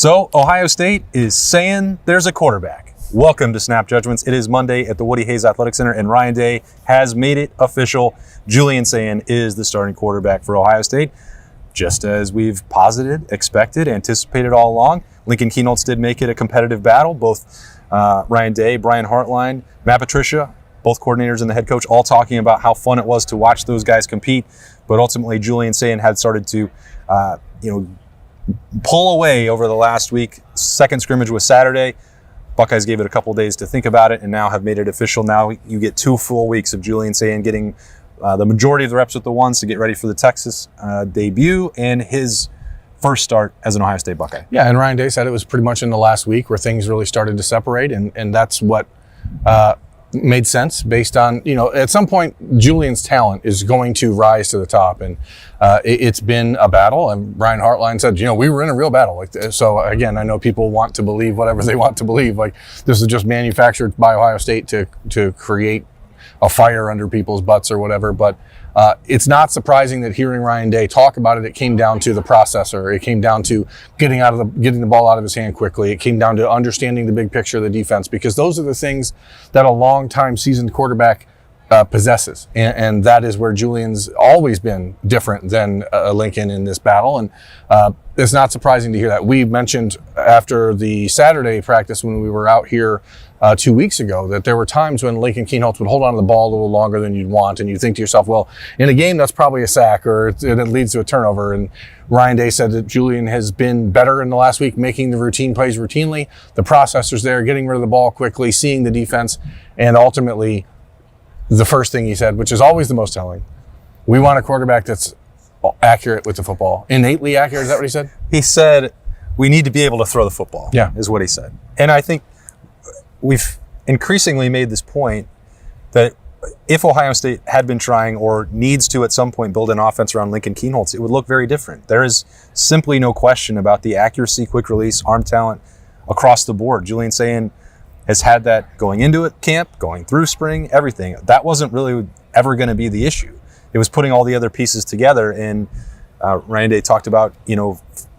So, Ohio State is saying there's a quarterback. Welcome to Snap Judgments. It is Monday at the Woody Hayes Athletic Center, and Ryan Day has made it official. Julian Sayin is the starting quarterback for Ohio State, just as we've posited, expected, anticipated all along. Lincoln Keynotes did make it a competitive battle. Both Ryan Day, Brian Hartline, Matt Patricia, both coordinators and the head coach, all talking about how fun it was to watch those guys compete. But ultimately, Julian Sayin had started to, pull away over the last week. Second scrimmage was Saturday. Buckeyes gave it a couple days to think about it and now have made it official. Now you get 2 full weeks of Julian Sayin getting the majority of the reps with the ones to get ready for the Texas debut and his first start as an Ohio State Buckeye. Yeah, and Ryan Day said it was pretty much in the last week where things really started to separate, and that's what made sense based on, at some point, Julian's talent is going to rise to the top, and it's been a battle, and Brian Hartline said, we were in a real battle. Like this. So again, I know people want to believe whatever they want to believe. Like this is just manufactured by Ohio State to create a fire under people's butts or whatever, but it's not surprising that hearing Ryan Day talk about it, it came down to the processor. It came down to getting the ball out of his hand quickly. It came down to understanding the big picture of the defense, because those are the things that a long-time seasoned quarterback possesses. And that is where Julian's always been different than Lincoln in this battle. And it's not surprising to hear that. We mentioned after the Saturday practice when we were out here 2 weeks ago that there were times when Lincoln Keynotes would hold on to the ball a little longer than you'd want, and you think to yourself, well, in a game that's probably a sack or it leads to a turnover. And Ryan Day said that Julian has been better in the last week, making the routine plays routinely. The processor's there, getting rid of the ball quickly, seeing the defense, and ultimately the first thing he said, which is always the most telling, we want a quarterback that's accurate with the football. Innately accurate, is that what he said? He said, we need to be able to throw the football, is what he said. And I think we've increasingly made this point that if Ohio State had been trying or needs to at some point build an offense around Lincoln Keynotes, it would look very different. There is simply no question about the accuracy, quick release, arm talent across the board. Julian Sayin has had that going into it, camp, going through spring, everything. That wasn't really ever going to be the issue. It was putting all the other pieces together. And Ryan Day talked about,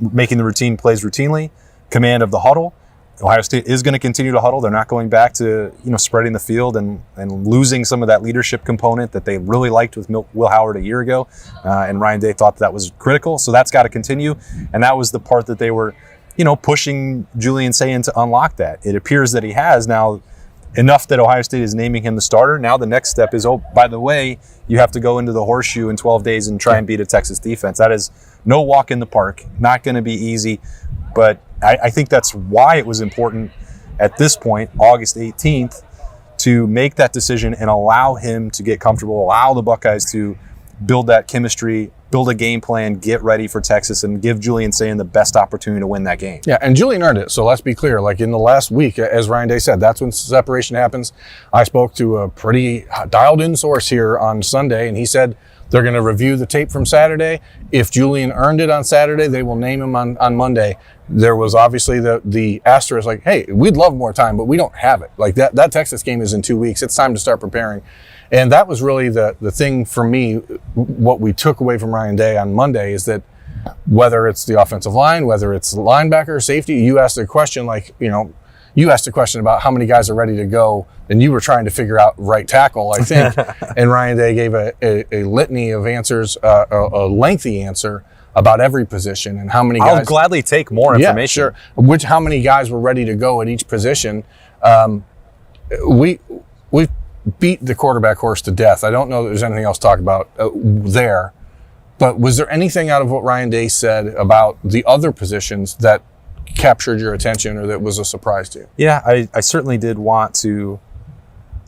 making the routine plays routinely, command of the huddle. Ohio State is going to continue to huddle. They're not going back to, spreading the field and losing some of that leadership component that they really liked with Will Howard a year ago. And Ryan Day thought that was critical. So that's got to continue. And that was the part that they were, pushing Julian Sayin to unlock that. It appears that he has now enough that Ohio State is naming him the starter. Now the next step is, by the way, you have to go into the horseshoe in 12 days and try and beat a Texas defense. That is no walk in the park. Not going to be easy. But I think that's why it was important at this point, August 18th, to make that decision and allow him to get comfortable, allow the Buckeyes to build that chemistry, build a game plan, get ready for Texas, and give Julian Sayin the best opportunity to win that game. Yeah, and Julian earned it. So let's be clear. Like in the last week, as Ryan Day said, that's when separation happens. I spoke to a pretty dialed-in source here on Sunday, and he said they're going to review the tape from Saturday. If Julian earned it on Saturday, they will name him on Monday. There was obviously the asterisk, like, hey, we'd love more time, but we don't have it. Like that Texas game is in 2 weeks. It's time to start preparing. And that was really the thing for me. What we took away from Ryan Day on Monday is that whether it's the offensive line, whether it's linebacker, safety, you asked a question you asked a question about how many guys are ready to go, and you were trying to figure out right tackle, I think. And Ryan Day gave a litany of answers, a lengthy answer about every position and how many guys. I'll gladly take more information. Yeah, sure. How many guys were ready to go at each position. We beat the quarterback horse to death. I don't know that there's anything else to talk about there. But was there anything out of what Ryan Day said about the other positions that captured your attention or that was a surprise to you? Yeah, I certainly did want to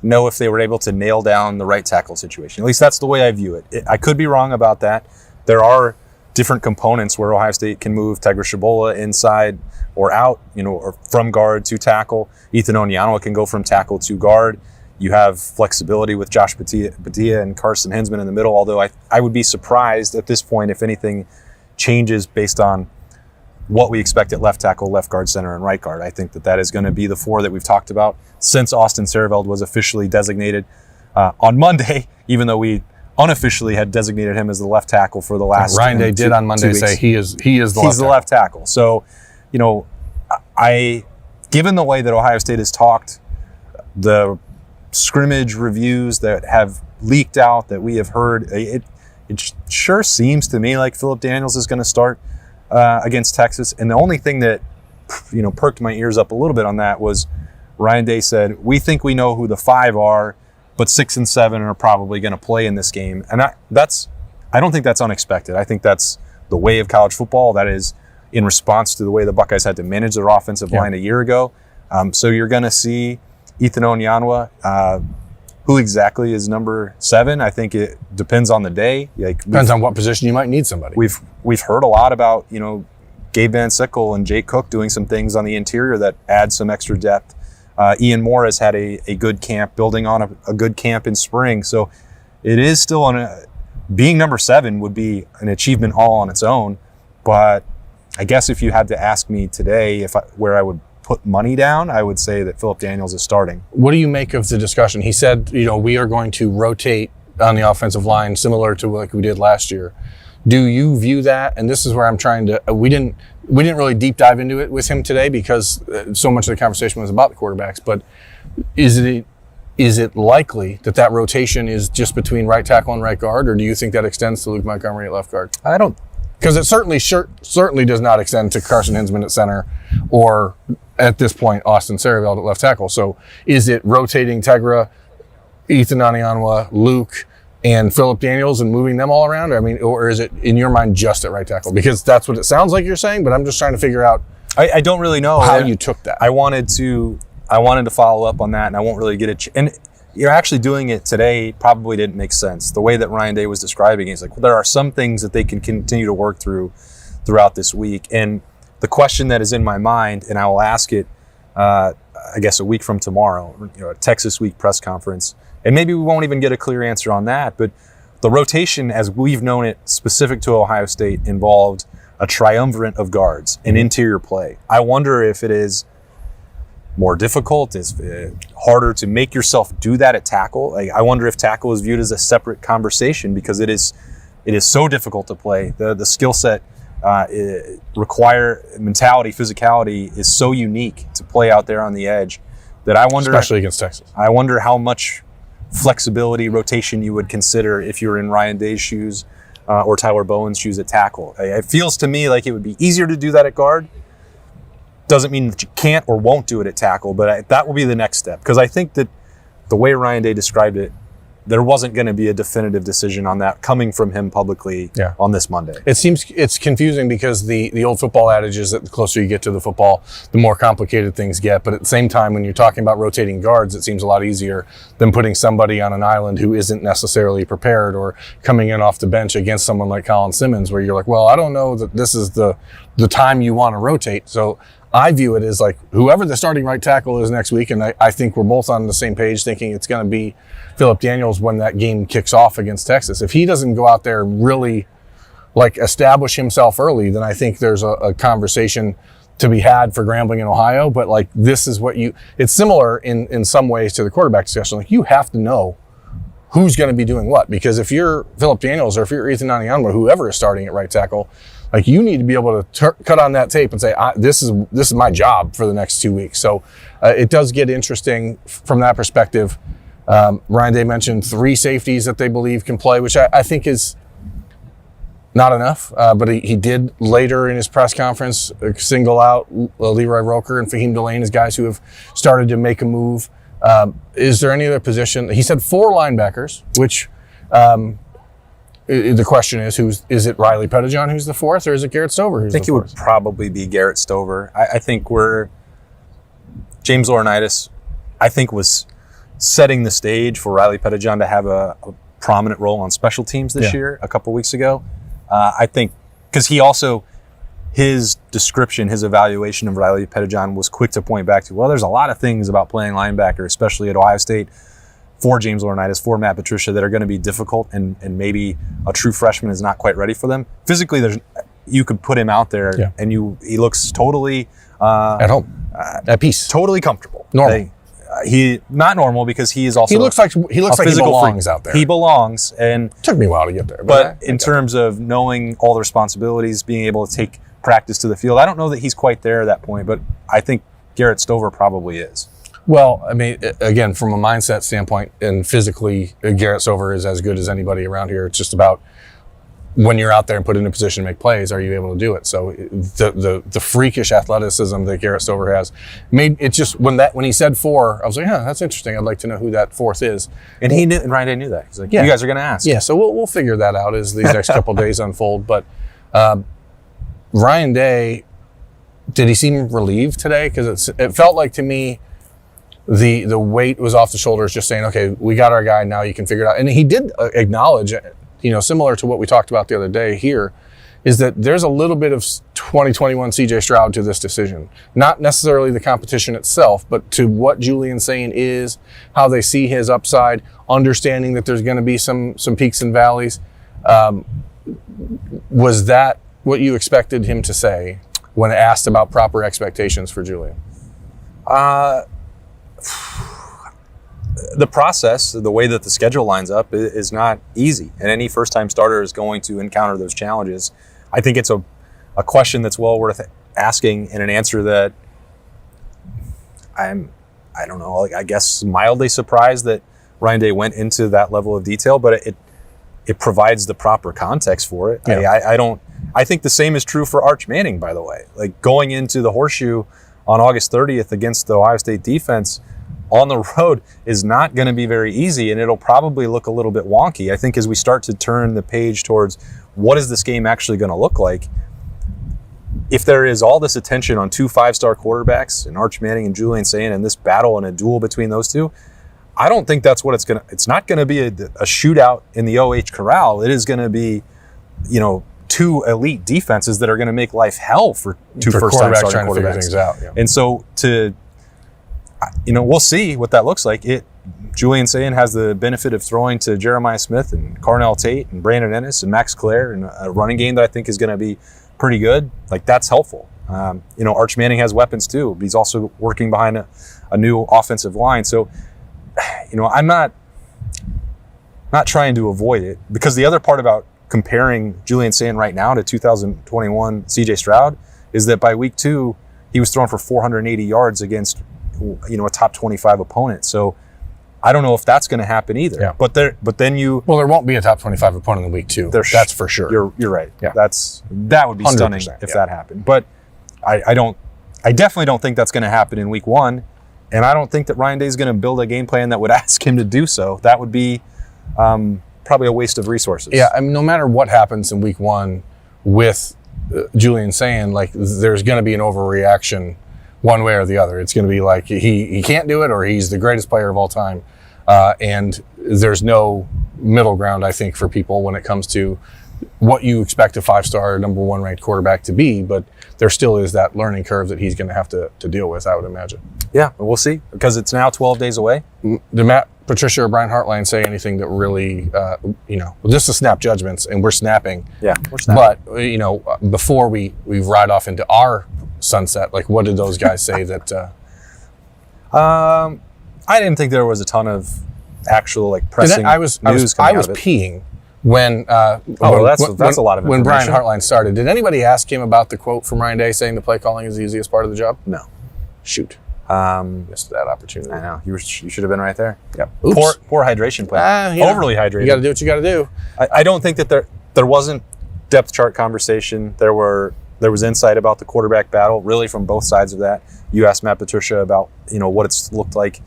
know if they were able to nail down the right tackle situation. At least that's the way I view it. I could be wrong about that. There are different components where Ohio State can move Tegra Shabola inside or out, or from guard to tackle. Ethan Onyano can go from tackle to guard. You have flexibility with Josh Batia and Carson Hinsman in the middle, although I would be surprised at this point if anything changes based on what we expect at left tackle, left guard, center, and right guard. I think that is going to be the 4 that we've talked about since Austin Sareveld was officially designated on Monday, even though we unofficially had designated him as the left tackle for the last Ryan Day did on Monday say he is the left tackle. He's the left tackle. So, given the way that Ohio State has talked, the scrimmage reviews that have leaked out that we have heard, it sure seems to me like Philip Daniels is going to start against Texas. And the only thing that perked my ears up a little bit on that was Ryan Day said, we think we know who the 5 are, but 6 and 7 are probably going to play in this game. And I don't think that's unexpected. I think that's the way of college football. That is in response to the way the Buckeyes had to manage their offensive line a year ago. So you're going to see Ethan Onyanwa. Who exactly is number 7? I think it depends on the day. Depends on what position you might need somebody. We've heard a lot about Gabe Van Sickle and Jay Cook doing some things on the interior that add some extra depth. Ian Moore has had a good camp, building on a good camp in spring. So it is still being number 7 would be an achievement all on its own. But I guess if you had to ask me today where I would put money down, I would say that Philip Daniels is starting. What do you make of the discussion? He said, we are going to rotate on the offensive line similar to like we did last year. Do you view that? And this is where I'm trying to, we didn't really deep dive into it with him today because so much of the conversation was about the quarterbacks, but is it likely that rotation is just between right tackle and right guard, or do you think that extends to Luke Montgomery at left guard? I don't. Because it certainly does not extend to Carson Hinsman at center or, at this point, Austin Sareveld at left tackle. So is it rotating Tegra, Ethan Onyanwa, Luke, and Philip Daniels and moving them all around? Or is it, in your mind, just at right tackle? Because that's what it sounds like you're saying, but I'm just trying to figure out I don't really know how you took that. I wanted to follow up on that, and I won't really get it. And you're actually doing it today probably didn't make sense. The way that Ryan Day was describing it, he's like, well, there are some things that they can continue to work throughout this week. And the question that is in my mind, and I will ask it, I guess a week from tomorrow, a Texas Week press conference, and maybe we won't even get a clear answer on that, but the rotation as we've known it specific to Ohio State involved a triumvirate of guards and interior play. I wonder if it is more difficult, is harder to make yourself do that at tackle. I wonder if tackle is viewed as a separate conversation because it is so difficult to play. The skill set require mentality, physicality is so unique to play out there on the edge that I wonder, especially against Texas. I wonder how much flexibility, rotation you would consider if you're in Ryan Day's shoes or Tyler Bowen's shoes at tackle. It feels to me like it would be easier to do that at guard. Doesn't mean that you can't or won't do it at tackle, but that will be the next step. Because I think that the way Ryan Day described it, there wasn't going to be a definitive decision on that coming from him publicly on this Monday. It seems it's confusing because the old football adage is that the closer you get to the football, the more complicated things get. But at the same time, when you're talking about rotating guards, it seems a lot easier than putting somebody on an island who isn't necessarily prepared or coming in off the bench against someone like Colin Simmons, where you're like, well, I don't know that this is the time you want to rotate. So I view it as like whoever the starting right tackle is next week, and I think we're both on the same page thinking it's going to be Philip Daniels when that game kicks off against Texas. If he doesn't go out there and really like establish himself early, then I think there's a conversation to be had for Grambling in Ohio. But like this is what it's similar in some ways to the quarterback discussion. Like you have to know who's going to be doing what, because if you're Philip Daniels or if you're Ethan Onyanwa, whoever is starting at right tackle, like you need to be able to cut on that tape and say, this is my job for the next 2 weeks. So it does get interesting from that perspective. Ryan Day mentioned 3 safeties that they believe can play, which I think is not enough. But he did later in his press conference single out Leroy Roker and Fahim Delane as guys who have started to make a move. Is there any other position? He said 4 linebackers, which the question is it Riley Pettijohn who's the 4th, or is it Garrett Stover who's the 4th? I think it would probably be Garrett Stover. I think James Laurinaitis, I think, was setting the stage for Riley Pettijohn to have a prominent role on special teams this year, a couple weeks ago. I think because his description, his evaluation of Riley Pettijohn was quick to point back to, well, there's a lot of things about playing linebacker, especially at Ohio State, for James Laurinaitis, for Matt Patricia, that are going to be difficult, and maybe a true freshman is not quite ready for them. Physically, you could put him out there, and he looks totally at home, at peace, totally comfortable. Normal. He not normal because he is also he looks like he belongs out there. He belongs, and took me a while to get there. But in terms of knowing all the responsibilities, being able to take practice to the field. I don't know that he's quite there at that point, but I think Garrett Stover probably is. Well, I mean, again, from a mindset standpoint and physically, Garrett Stover is as good as anybody around here. It's just about when you're out there and put in a position to make plays, are you able to do it? So the freakish athleticism that Garrett Stover has made it just when he said 4, I was like, that's interesting. I'd like to know who that 4th is. And Ryan Day knew that. He's like, you guys are going to ask. Yeah, so we'll figure that out as these next couple days unfold. But Ryan Day, did he seem relieved today? Because it felt like to me the weight was off the shoulders, just saying, okay, we got our guy, now you can figure it out. And he did acknowledge, similar to what we talked about the other day here, is that there's a little bit of 2021 CJ Stroud to this decision. Not necessarily the competition itself, but to what Julian Sayin is, how they see his upside, understanding that there's going to be some peaks and valleys. Was that what you expected him to say when asked about proper expectations for Julian? The process, the way that the schedule lines up is not easy. And any first-time starter is going to encounter those challenges. I think it's a question that's well worth asking, and an answer that I don't know, like, I guess mildly surprised that Ryan Day went into that level of detail, but it provides the proper context for it. Yeah. I think the same is true for Arch Manning, by the way. Like, going into the Horseshoe on August 30th against the Ohio State defense on the road is not going to be very easy, and it'll probably look a little bit wonky. I think as we start to turn the page towards what is this game actually going to look like, if there is all this attention on 2 5-star quarterbacks and Arch Manning and Julian Sayin and this battle and a duel between those two, I don't think that's what it's not going to be a shootout in the OH Corral. It is going to be, 2 elite defenses that are going to make life hell for 2 first-time starting quarterbacks. Figure things out, yeah. And so we'll see what that looks like. Julian Sayin has the benefit of throwing to Jeremiah Smith and Carnell Tate and Brandon Ennis and Max Clare, and a running game that I think is going to be pretty good. Like, that's helpful. Arch Manning has weapons too, but he's also working behind a new offensive line. So, I'm not trying to avoid it, because the other part about comparing Julian Sayin right now to 2021 CJ Stroud is that by week 2, he was throwing for 480 yards against a top 25 opponent. So I don't know if that's going to happen either. Yeah. But then there won't be a top 25 opponent in week 2. That's for sure. You're right. Yeah. That would be stunning if that happened. But I definitely don't think that's going to happen in week 1. And I don't think that Ryan Day is going to build a game plan that would ask him to do so. That would be probably a waste of resources. Yeah. I mean, no matter what happens in week 1 with Julian Sayin, like, there's going to be an overreaction one way or the other. It's going to be like he can't do it, or he's the greatest player of all time. And there's no middle ground, I think, for people when it comes to what you expect a 5-star number 1 ranked quarterback to be. But there still is that learning curve that he's going to have to deal with, I would imagine. Yeah, we'll see, because it's now 12 days away. Did Patricia or Brian Hartline say anything that really, just to snap judgments, and we're snapping. Yeah, we're snapping. But, before we ride off into our sunset, like, what did those guys say that? I didn't think there was a ton of actual pressing news coming out of it. I was peeing when. That's a lot of information. When Brian Hartline started, did anybody ask him about the quote from Ryan Day saying the play calling is the easiest part of the job? No. Shoot. Missed that opportunity. I know. You should have been right there. Yep. Poor hydration plan. Overly hydrated. You got to do what you got to do. I don't think that there wasn't depth chart conversation. There was insight about the quarterback battle, really, from both sides of that. You asked Matt Patricia about what it's looked like,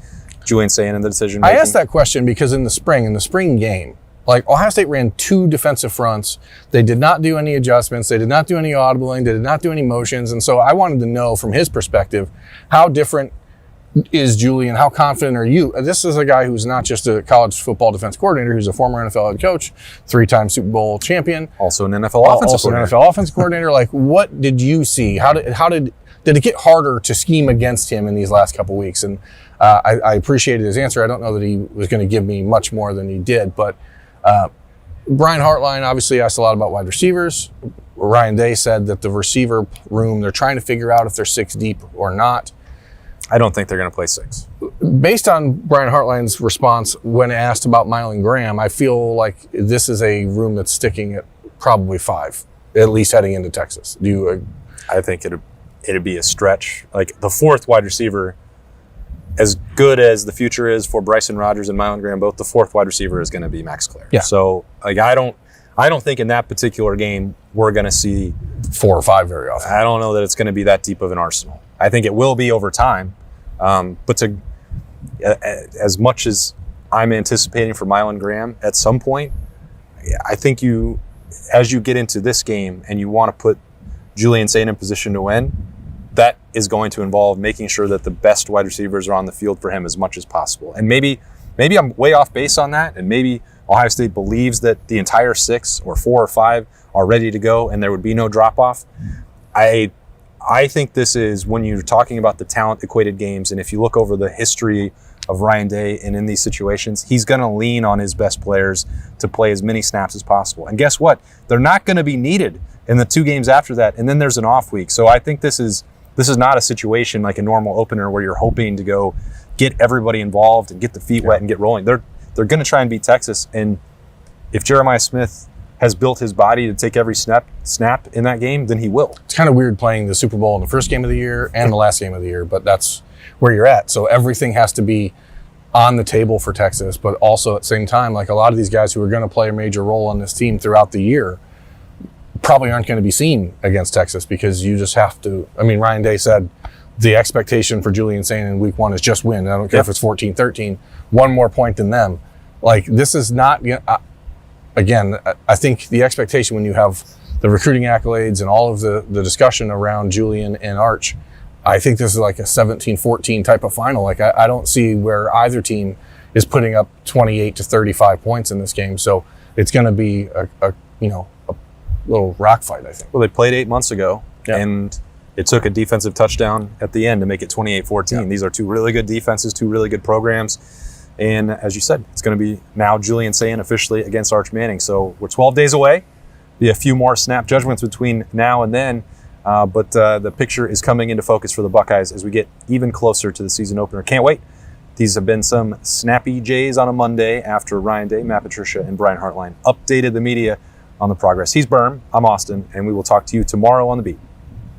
Julian Sayin in the decision making. I asked that question because in the spring game, like, Ohio State ran 2 defensive fronts. They did not do any adjustments. They did not do any audibling. They did not do any motions. And so I wanted to know from his perspective, how different is Julian? How confident are you? This is a guy who's not just a college football defense coordinator, who's a former NFL head coach, 3-time Super Bowl champion. Also an NFL offensive coordinator. Like, what did you see? How did it get harder to scheme against him in these last couple of weeks? And I appreciated his answer. I don't know that he was going to give me much more than he did, but Brian Hartline obviously asked a lot about wide receivers. Ryan Day said that the receiver room, they're trying to figure out if they're 6 deep or not. I don't think they're going to play 6. Based on Brian Hartline's response when asked about Mylan Graham, I feel like this is a room that's sticking at probably 5, at least heading into Texas. Do you I think it'd be a stretch. Like the fourth wide receiver, as good as the future is for Bryson Rodgers and Mylan Graham, both the fourth wide receiver is going to be Max Clare. Yeah. So like I don't think in that particular game we're going to see 4 or 5 very often. I don't know that it's going to be that deep of an arsenal. I think it will be over time, but as much as I'm anticipating for Mylan Graham at some point, I think as you get into this game and you want to put Julian Sayin in position to win, that is going to involve making sure that the best wide receivers are on the field for him as much as possible. And maybe I'm way off base on that, and maybe Ohio State believes that the entire 6 or 4 or 5 are ready to go and there would be no drop-off. I think this is when you're talking about the talent-equated games, and if you look over the history of Ryan Day and in these situations, he's going to lean on his best players to play as many snaps as possible. And guess what? They're not going to be needed in the 2 games after that, and then there's an off week. So I think this is not a situation like a normal opener where you're hoping to go get everybody involved and get the feet wet and get rolling. They're going to try and beat Texas, and if Jeremiah Smith has built his body to take every snap in that game, then he will. It's kind of weird playing the Super Bowl in the first game of the year and the last game of the year, but that's where you're at. So everything has to be on the table for Texas, but also at the same time, like a lot of these guys who are going to play a major role on this team throughout the year probably aren't going to be seen against Texas because you just have to. I mean, Ryan Day said the expectation for Julian Sayin in week 1 is just win. I don't care if it's 14-13, 1 more point than them. Like, this is not, again, I think the expectation when you have the recruiting accolades and all of the discussion around Julian and Arch, I think this is like a 17-14 type of final. Like, I don't see where either team is putting up 28 to 35 points in this game. So it's going to be a little rock fight, I think. Well, they played 8 months ago, and it took a defensive touchdown at the end to make it 28-14. Yeah. These are 2 really good defenses, 2 really good programs. And as you said, it's going to be now Julian Sayin officially against Arch Manning. So we're 12 days away. Be a few more snap judgments between now and then. But the picture is coming into focus for the Buckeyes as we get even closer to the season opener. Can't wait. These have been some snappy Jays on a Monday after Ryan Day, Matt Patricia, and Brian Hartline updated the media on the progress. He's Berm, I'm Austin, and we will talk to you tomorrow on The Beat.